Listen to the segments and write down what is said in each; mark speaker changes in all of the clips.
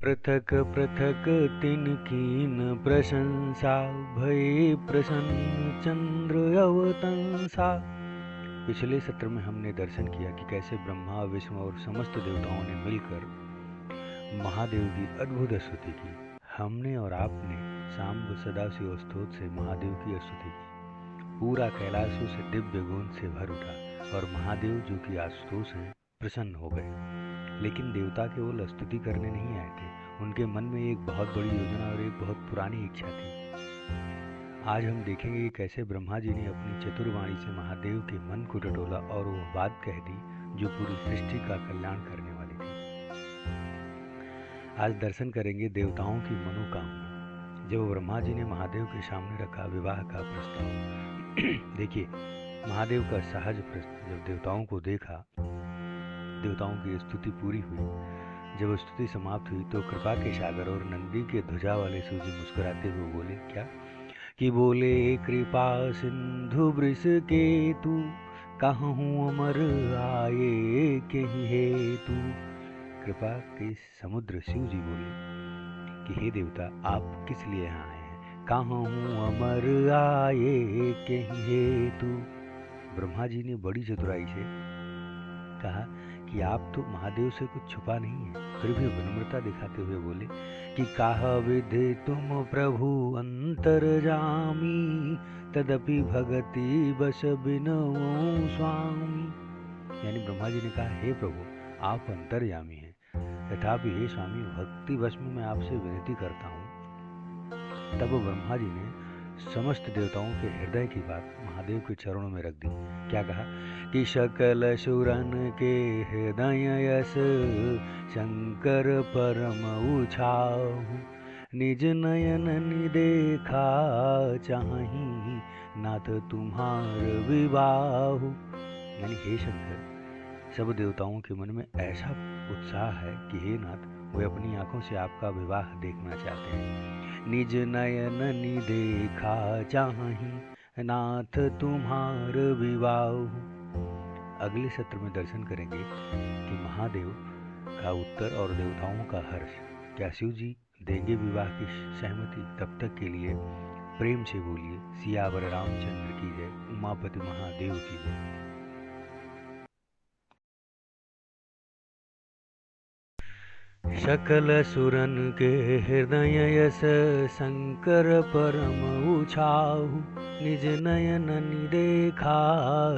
Speaker 1: पृथक पृथक तिनकीन प्रशंसा भये प्रसन्न चंद्र अवतंसा। पिछले सत्र में हमने दर्शन किया कि कैसे ब्रह्मा, विष्णु और समस्त देवताओं ने मिलकर महादेव की अद्भुत स्तुति की। हमने और आपने सांब सदाशिव स्तोत्र से महादेव की स्तुति की। पूरा कैलाश से दिव्य गुण से भर उठा और महादेव जो कि आशुतोष हैं प्रसन्न हो गए। लेकिन देवता केवल स्तुति करने नहीं आए थे, उनके मन में एक बहुत बड़ी योजना और एक बहुत पुरानी इच्छा थी। आज हम देखेंगे कि कैसे ब्रह्मा जी ने अपनी चतुर्वाणी से महादेव के मन को टटोला और वो बात कह दी जो पूरी सृष्टि का कल्याण करने वाली थी। आज दर्शन करेंगे देवताओं की मनोकामना। जब ब्रह्मा जी ने महादेव के सामने रखा विवाह का प्रस्ताव, देखिए महादेव का सहज प्रश्न जब देवताओं को देखा, देवताओं की स्तुति पूरी हुई। जब स्तुति समाप्त हुई तो कृपा के सागर और नंदी के ध्वजा वाले सूजी मुस्कुराते हुए बोले क्या कि बोले कृपा सिंधु वृष के तू कहूँ अमर आए के हेतु। कृपा के समुद्र शिव जी बोले कि हे देवता आप किस लिए यहाँ आए हैं, कहूँ अमर आए के हेतु। ब्रह्मा जी ने बड़ी चतुराई से कहा कि आप तो महादेव से कुछ छुपा नहीं है, फिर भी विनम्रता दिखाते हुए बोले कि काह विधि तुम प्रभु अंतर्जामी तदपि भगति बस बिनऊ स्वामी। यानी ब्रह्मा जी ने कहा हे प्रभु आप अंतर्यामी हैं, तथापि हे स्वामी भक्ति वश में मैं आपसे विनती करता हूँ। तब ब्रह्मा जी ने समस्त देवताओं के हृदय की बात महादेव के चरणों में रख दी। क्या कहा कि सकल सुरन के हृदय यस शंकर परम उछाहु निज नयन निदेखा चाहि नाथ तुम्हार विवाहु। यानी हे शंकर सब देवताओं के मन में ऐसा उत्साह है कि हे नाथ वे अपनी आंखों से आपका विवाह देखना चाहते हैं। निज नयन निदेखा चाहि नाथ तुम्हार विवाह। अगले सत्र में दर्शन करेंगे कि महादेव का उत्तर और देवताओं का हर्ष। क्या शिव जी देंगे विवाह की सहमति? तब तक के लिए प्रेम से बोलिए सियावर रामचंद्र की जय, उमापति महादेव की जय। सकल सुरन के हृदय यस शंकर परम उछाहु निज नयन निदेखा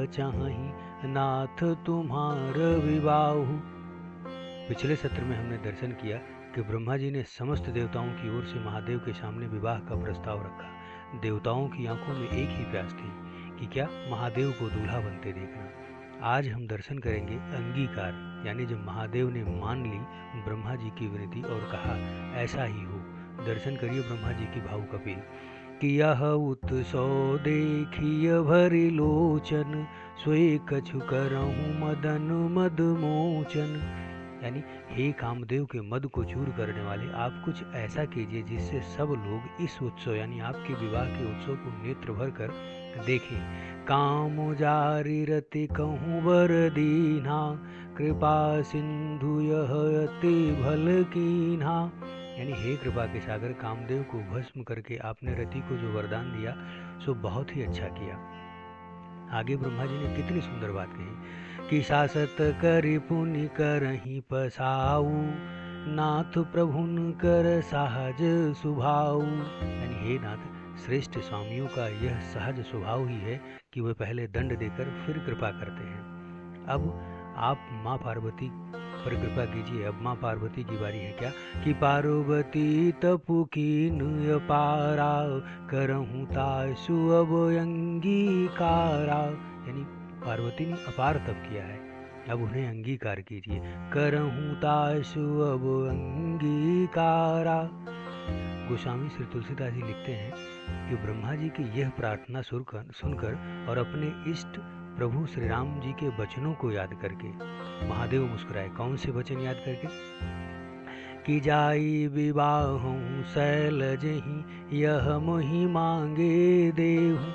Speaker 1: चाहि नाथ तुम्हार विवाहु। पिछले सत्र में हमने दर्शन किया कि ब्रह्मा जी ने समस्त देवताओं की ओर से महादेव के सामने विवाह का प्रस्ताव रखा। देवताओं की आंखों में एक ही प्यास थी कि क्या महादेव को दूल्हा बनते देखना। आज हम दर्शन करेंगे अंगीकार, यानी जब महादेव ने मान ली ब्रह्मा जी की विनती और कहा ऐसा ही हो। दर्शन करिए ब्रह्मा जी की भावुक अपील कि यह उत्सव देखिय भरि लोचन सोई कछु करहूँ मदन मद मोचन। यानी हे कामदेव के मद को चूर करने वाले आप कुछ ऐसा कीजिए जिससे सब लोग इस उत्सव यानी आपके विवाह के उत्सव को नेत्र भर कर देखें। काम जारी रति कहूँ वर दीन्हा कृपा सिंधु यह अति भल कीन्हा। यानी हे कृपा के सागर कामदेव को भस्म करके आपने रति को जो वरदान दिया सो बहुत ही अच्छा किया। आगे ब्रह्मा जी ने कितनी सुंदर बात कही कि शासत करि पुनि करहि पसाऊ नाथ प्रभुन कर सहज सुभाऊ। यानी हे नाथ श्रेष्ठ स्वामियों का यह सहज स्वभाव ही है कि वे पहले दंड देकर फिर कृपा करते हैं। अब आप माँ पार्वती पर कृपा कीजिए। अब माँ पार्वती की बारी है क्या कि पार्वती तपु कीन अपारा करहूँ तासु अब अंगीकारा। यानी पार्वती ने अपार तप किया है, अब उन्हें अंगीकार कीजिए। करहूँ तासु अब अंगीकारा। गोस्वामी श्री तुलसीदास जी लिखते हैं कि ब्रह्मा जी की यह प्रार्थना सुनकर और अपने इष्ट प्रभु श्री राम जी के वचनों को याद करके महादेव मुस्कुराए। कौन से वचन याद करके कि जाई विवाहूँ शैलजहि यह मोहि मांगे देहूँ।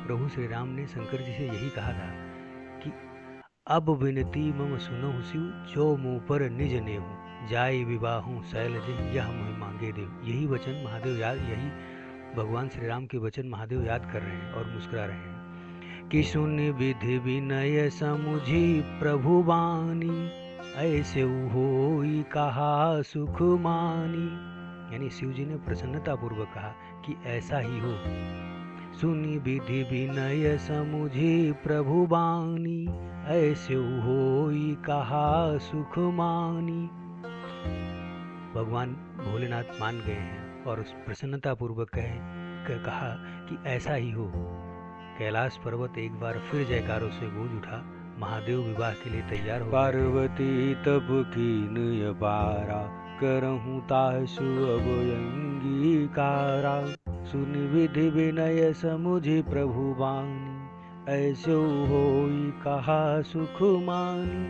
Speaker 1: प्रभु श्री राम ने शंकर जी से यही कहा था कि अब विनती मम सुनहु शिव जो मुँह पर निज नेहूँ। जाय विवाहों शैलजे यह मोहि मांगे देव। यही वचन महादेव याद, यही भगवान श्री राम के वचन महादेव याद कर रहे हैं और मुस्कुरा रहे हैं कि सुन विधि विनय समुझी प्रभु बानी, ऐसे होई कहा सुख मानी। यानी शिव जी ने प्रसन्नता पूर्वक कहा कि ऐसा ही हो। सुनी विधि विनय समुझी प्रभु बानी, ऐसे होई कहा सुख मानी। भगवान भोलेनाथ मान गए हैं और प्रसन्नता पूर्वक कहा कि ऐसा ही हो। कैलाश पर्वत एक बार फिर जयकारों से गूंज उठा। महादेव विवाह के लिए तैयार हो। पार्वती तब कीन पारा, करहूँ तासु अब अंगीकारा। सुन विधि विनय समुझि प्रभु बानी, ऐसे होई कहा सुख मानी।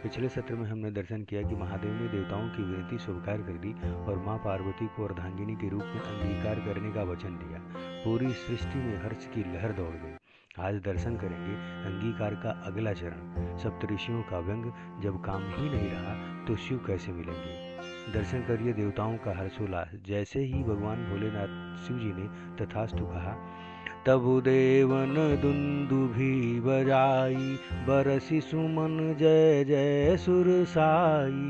Speaker 1: पिछले सत्र में हमने दर्शन किया कि महादेव ने देवताओं की विनती स्वीकार कर दी और माँ पार्वती को अर्धांगिनी के रूप में अंगीकार करने का वचन दिया। पूरी सृष्टि में हर्ष की लहर दौड़ गई। आज दर्शन करेंगे अंगीकार का अगला चरण, सप्तऋषियों का व्यंग। जब काम ही नहीं रहा तो शिव कैसे मिलेंगे। दर्शन करिए देवताओं का हर्षोल्लास। जैसे ही भगवान भोलेनाथ शिव जी ने तथास्तु कहा, तब देवन दुंदुभि बजाई, बरसी सुमन जय जय सुर साई।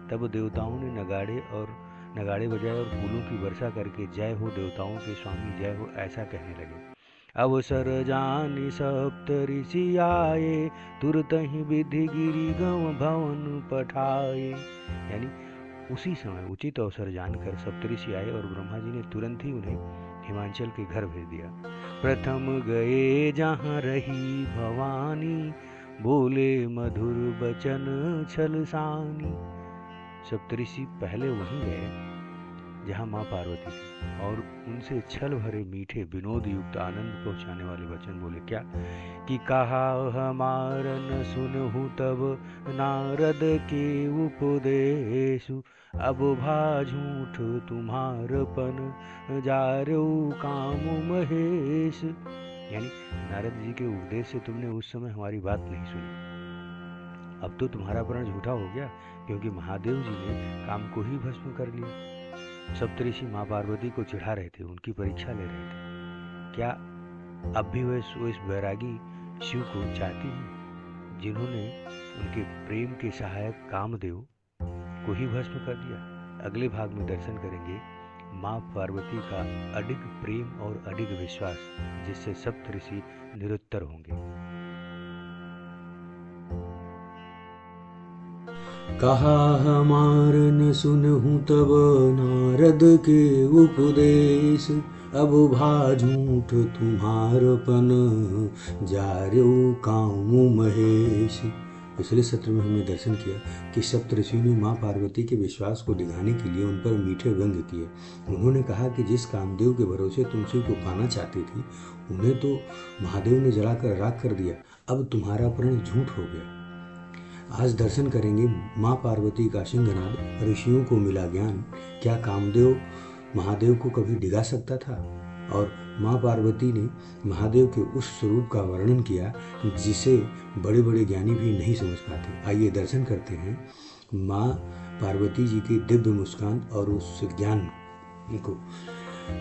Speaker 1: तब देवताओं ने नगाड़े बजाए और फूलों की वर्षा करके जय हो देवताओं के स्वामी जय हो ऐसा कहने लगे। अवसर जानि सप्तऋषि आए, तुरत ही विधि गिरि गम भवन पठाए। यानी उसी समय उचित अवसर जानकर सप्तऋषि आए और ब्रह्मा जी ने तुरंत ही उन्हें हिमांचल के घर भेज दिया। प्रथम गए जहाँ रही भवानी, बोले मधुर बचन छलसानी। सप्तऋषि पहले वहीं गए जहाँ माँ पार्वती थी और उनसे छल भरे मीठे विनोद युक्त आनंद पहुँचाने वाले वचन बोले। क्या कि कहा हमार न सुनहु तब नारद के उपदेशु, अब भा झूठ तुम्हारपन जारो काम महेश। यानी नारद जी के उपदेश से तुमने उस समय हमारी बात नहीं सुनी, अब तो तुम्हारा प्रण झूठा हो गया क्योंकि महादेव जी ने काम को ही भस्म कर लिया। सप्तऋषि माँ पार्वती को चिढ़ा रहे थे, उनकी परीक्षा ले रहे थे। क्या अब भी वे इस वैरागी शिव को चाहती हैं जिन्होंने उनके प्रेम के सहायक कामदेव को ही भस्म कर दिया। अगले भाग में दर्शन करेंगे माँ पार्वती का अडिग प्रेम और अडिग विश्वास, जिससे सप्तऋषि निरुत्तर होंगे। कहा हमार न सुनहु तब नारद के उपदेश, अब भा झूठ तुम्हारपन जारो काम महेश। पिछले सत्र में हमने दर्शन किया कि सप्तऋषि ने माँ पार्वती के विश्वास को दिखाने के लिए उन पर मीठे व्यंग किए। उन्होंने कहा कि जिस कामदेव के भरोसे तुम शिव को पाना चाहती थी, उन्हें तो महादेव ने जलाकर राख कर दिया, अब तुम्हारा प्रण झूठ हो गया। आज दर्शन करेंगे माँ पार्वती का सिंहनाद, ऋषियों को मिला ज्ञान। क्या कामदेव महादेव को कभी डिगा सकता था? और माँ पार्वती ने महादेव के उस स्वरूप का वर्णन किया जिसे बड़े बड़े ज्ञानी भी नहीं समझ पाते। आइए दर्शन करते हैं माँ पार्वती जी की दिव्य मुस्कान और उस ज्ञान को।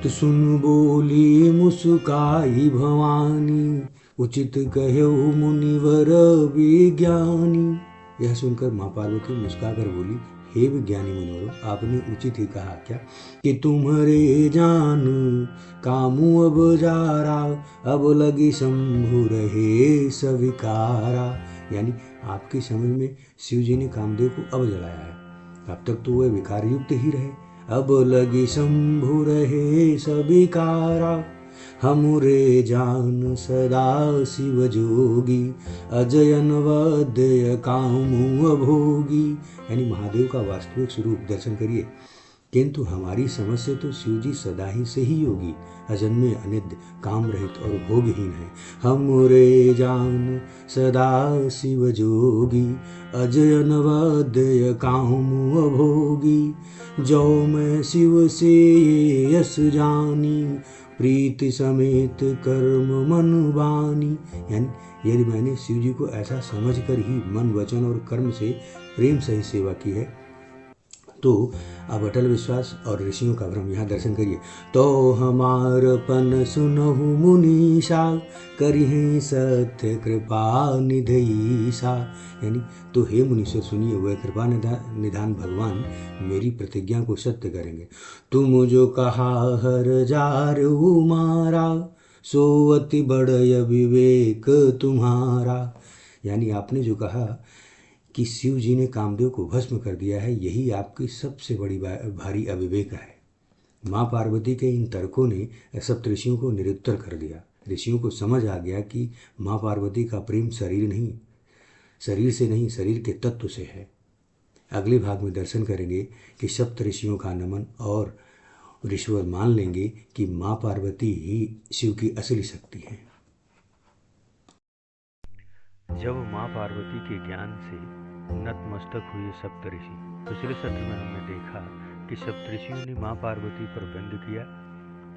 Speaker 1: तो सुन बोली मुस्काई भवानी, उचित कहो मुनिवर विज्ञानी। यह सुनकर माँ पार्वती मुस्का कर बोली, हे विज्ञानी मुनिवरों, आपने उचित ही कहा। क्या कि तुम्हारे जान कामू अब जारा, अब लगी शंभु रहे सविकारा। यानी आपकी समझ में शिव जी ने कामदेव को अब जलाया है, अब तक तो वह विकार युक्त ही रहे। अब लगी शंभु रहे सविकारा, हमरे जान सदा शिव जोगी, अजयन वद्य कामु अभोगी। यानी महादेव का वास्तविक स्वरूप दर्शन करिए। किंतु हमारी समझ से तो शिव जी सदा ही से ही योगी, अजन्मे अनिद्य काम रहित और भोगहीन है। हमरे जान सदा शिव जोगी, अजयन वद्य कामु अभोगी। जो मैं शिव से यस जानी, प्रीति समेत कर्म मन बानी। यानी यदि मैंने शिव जी को ऐसा समझकर ही मन वचन और कर्म से प्रेम सहित सेवा की है
Speaker 2: तो अब अटल विश्वास और ऋषियों का भ्रम यहाँ दर्शन करिए। तो हमारपन सुनहु मुनीषा, करिहि सत्य कृपा निधईसा। यानी तो हे मुनीश्वर सुनिए, वह कृपा निधान भगवान मेरी प्रतिज्ञा को सत्य करेंगे। तुम जो कहा हर जार उमारा, सो अति बड़य विवेक तुम्हारा। यानी आपने जो कहा कि शिव जी ने कामदेव को भस्म कर दिया है, यही आपकी सबसे बड़ी भारी अविवेक है। माँ पार्वती के इन तर्कों ने सप्तऋषियों को निरुत्तर कर दिया। ऋषियों को समझ आ गया कि माँ पार्वती का प्रेम शरीर से नहीं, शरीर के तत्व से है। अगले भाग में दर्शन करेंगे कि सप्तऋषियों का नमन और ऋषिवर मान लेंगे कि माँ पार्वती ही शिव की असली शक्ति है।
Speaker 1: जब माँ पार्वती के ज्ञान से नतमस्तक हुए सप्तऋषि, पिछले सत्र में हमने देखा कि सप्तऋषियों ने माँ पार्वती पर व्यंग किया,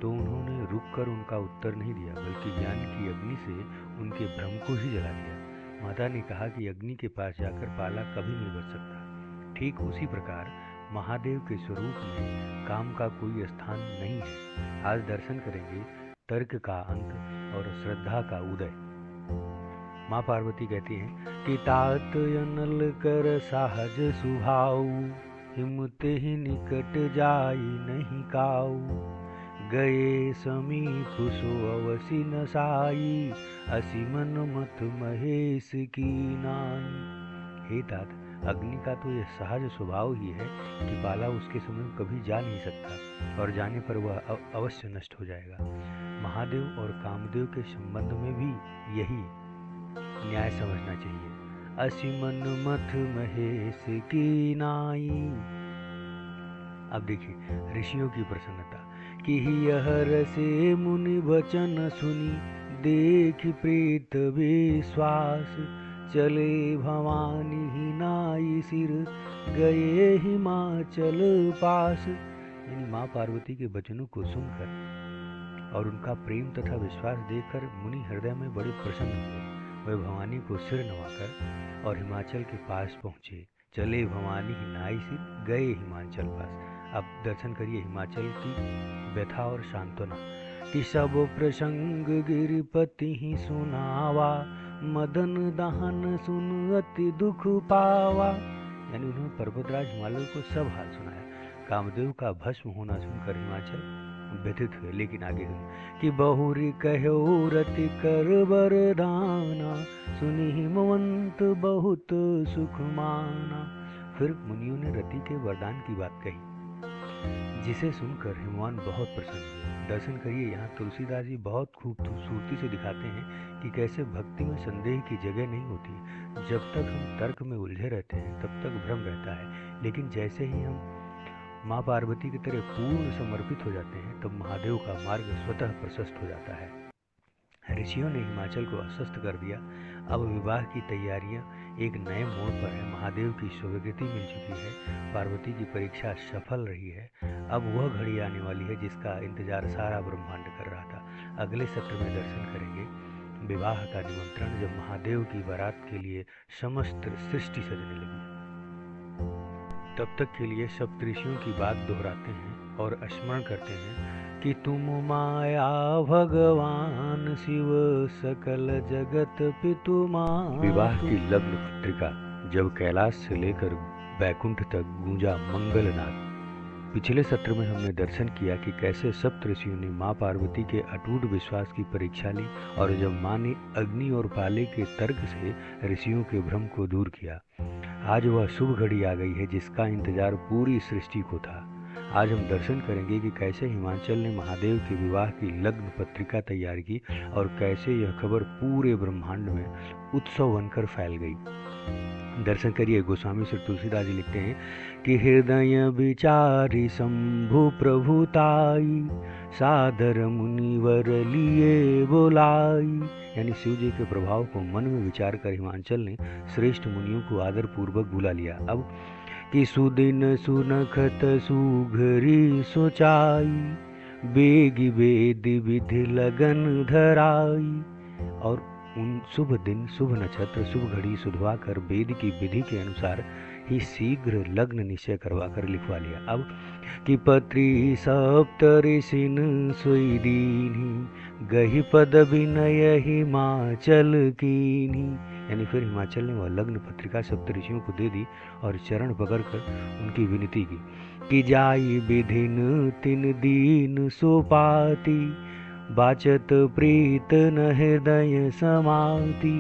Speaker 1: तो उन्होंने रुककर उनका उत्तर नहीं दिया, बल्कि ज्ञान की अग्नि से उनके भ्रम को ही जला दिया। माता ने कहा कि अग्नि के पास जाकर पाला कभी नहीं बच सकता। ठीक उसी प्रकार महादेव के स्वरूप में काम का कोई स्थान नहीं है। आज दर्शन करेंगे तर्क का अंत और श्रद्धा का उदय। माँ पार्वती कहती हैं कि तात अनल कर सहज सुभाऊ, हिम्मत ही निकट जाई नहीं काऊ। गए समीप सो अवसि न साई, असी मन मत महेश की नाई। हे तात, अग्नि का तो यह सहज स्वभाव ही है कि पाला उसके समीप कभी जा नहीं सकता, और जाने पर वह अवश्य नष्ट हो जाएगा। महादेव और कामदेव के संबंध में भी यही न्याय समझना चाहिए। असी मन मथ महेश की नाई। अब देखिए ऋषियों की प्रसन्नता कि यहर से मुनि वचन सुनी, देख प्रीत विश्वास। चले भवानी ही नाई सिर, गए हिमाचल पास। यानी माँ पार्वती के वचनों को सुनकर और उनका प्रेम तथा विश्वास देखकर मुनि हृदय में बड़े प्रसन्न हुए। वे भवानी को सिर नवाकर और हिमाचल के पास पहुँचे। चले भवानी ही नाई सिर, गए हिमाचल पास। अब दर्शन करिए हिमाचल की व्यथा और सांत्वना कि सब प्रसंग गिरिपति ही सुनावा, मदन दहन सुन अति दुख पावा। यानी उन्होंने पर्वतराज हिमालय को सब हाल सुनाया। कामदेव का भस्म होना सुनकर हिमाचल व्यथित हुए, लेकिन आगे कि बहुरी कहो रति कर वरदाना, सुनी हिमवंत बहुत सुख माना। फिर मुनियों ने रति के वरदान की बात कही, जिसे सुनकर हिमवान बहुत प्रसन्न हुए। दर्शन करिए, यहाँ तुलसीदास जी बहुत खूबसूरती से दिखाते हैं कि कैसे भक्ति में संदेह की जगह नहीं होती। जब तक हम तर्क में उलझे रहते हैं तब तक भ्रम रहता है, लेकिन जैसे ही हम माँ पार्वती की तरह पूर्ण समर्पित हो जाते हैं तब महादेव का मार्ग स्वतः प्रशस्त हो जाता है। ऋषियों ने हिमाचल को आश्वस्त कर दिया। अब विवाह की तैयारियां एक नए मोड़ पर है। महादेव की स्वीकृति मिल चुकी है, पार्वती की परीक्षा सफल रही है। अब वह घड़ी आने वाली है जिसका इंतजार सारा ब्रह्मांड कर रहा था। अगले सत्र में दर्शन करेंगे विवाह का निमंत्रण, जब महादेव की बारात के लिए समस्त सृष्टि सजने लगी। तब तक के लिए सप्तऋषियों की बात दोहराते हैं और स्मरण करते हैं कि तुम माया भगवान शिव, सकल जगत पितु मातु। विवाह की लग्न पत्रिका जब कैलाश से लेकर बैकुंठ तक गूंजा मंगलनाद। पिछले सत्र में हमने दर्शन किया कि कैसे सप्तऋषियों ने माँ पार्वती के अटूट विश्वास की परीक्षा ली, और जब माँ ने अग्नि और पाले के तर्क से ऋषियों के भ्रम को दूर किया। आज वह शुभ घड़ी आ गई है जिसका इंतजार पूरी सृष्टि को था। आज हम दर्शन करेंगे कि कैसे हिमाचल ने महादेव के विवाह की लग्न पत्रिका तैयार की और कैसे यह खबर पूरे ब्रह्मांड में उत्सव बनकर फैल गई। दर्शन करिए, गोस्वामी श्री तुलसीदास जी लिखते हैं कि हृदय विचारी शंभु प्रभुताई, सादर मुनिवर लिए बोलाई। यानी शिव जी के प्रभाव को मन में विचार कर हिमाचल ने श्रेष्ठ मुनियों को आदर पूर्वक बुला लिया। अब कि सुदिन सुनखत सुघरी सोचाई, बेगी वेद विधि लगन धराई। और उन शुभ दिन, शुभ नक्षत्र, शुभ घड़ी सुधवा कर वेद की विधि के अनुसार ही शीघ्र लग्न निश्चय करवा कर लिखवा लिया। अब कि पत्री सप्तऋषिन सोई दीन्ही, गही पद विनय हिमाचल कीन्ही। यानी फिर हिमाचल ने वह लग्न पत्रिका सप्तऋषियों को दे दी और चरण पकड़कर उनकी विनती की कि जाई विधिन तिन दीन सोपाती, बाचत प्रीत न हृदय समाती।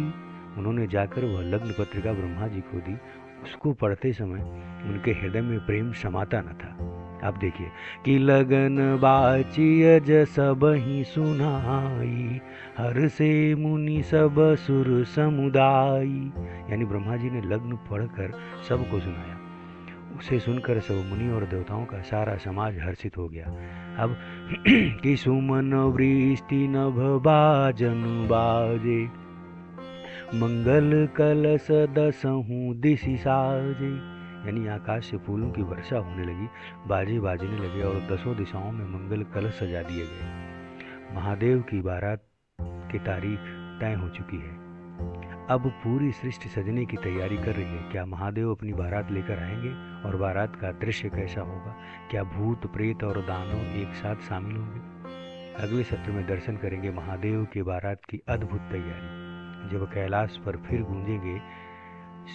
Speaker 1: उन्होंने जाकर वह लग्न पत्रिका ब्रह्मा जी को दी। उसको पढ़ते समय उनके हृदय में प्रेम समाता न था। आप देखिए कि लगन बाची अज सब ही सुनाई, हर से मुनि सब सुर समुदायी। यानी ब्रह्मा जी ने लग्न पढ़कर सबको सुनाया। उसे सुनकर सब मुनि और देवताओं का सारा समाज हर्षित हो गया। अब कि सुमन वृष्टि नभ बाजन बाजे, मंगल कलश दसहूँ दिशि साजे। यानी आकाश से फूलों की वर्षा होने लगी, बाजे बाजने लगे और दसों दिशाओं में मंगल कलश सजा दिए गए। महादेव की बारात की तारीख तय हो चुकी है। अब पूरी सृष्टि सजने की तैयारी कर रही है। क्या महादेव अपनी बारात लेकर आएंगे और बारात का दृश्य कैसा होगा? क्या भूत प्रेत और दानव एक साथ शामिल होंगे? अगले सत्र में दर्शन करेंगे महादेव की बारात की अद्भुत तैयारी, जब कैलाश पर फिर गूंजेंगे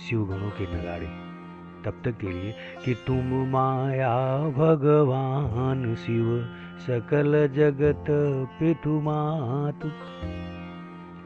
Speaker 1: शिवगणों के नगाड़े। तब तक के लिए कि तुम माया भगवान शिव, सकल जगत पितु मातु।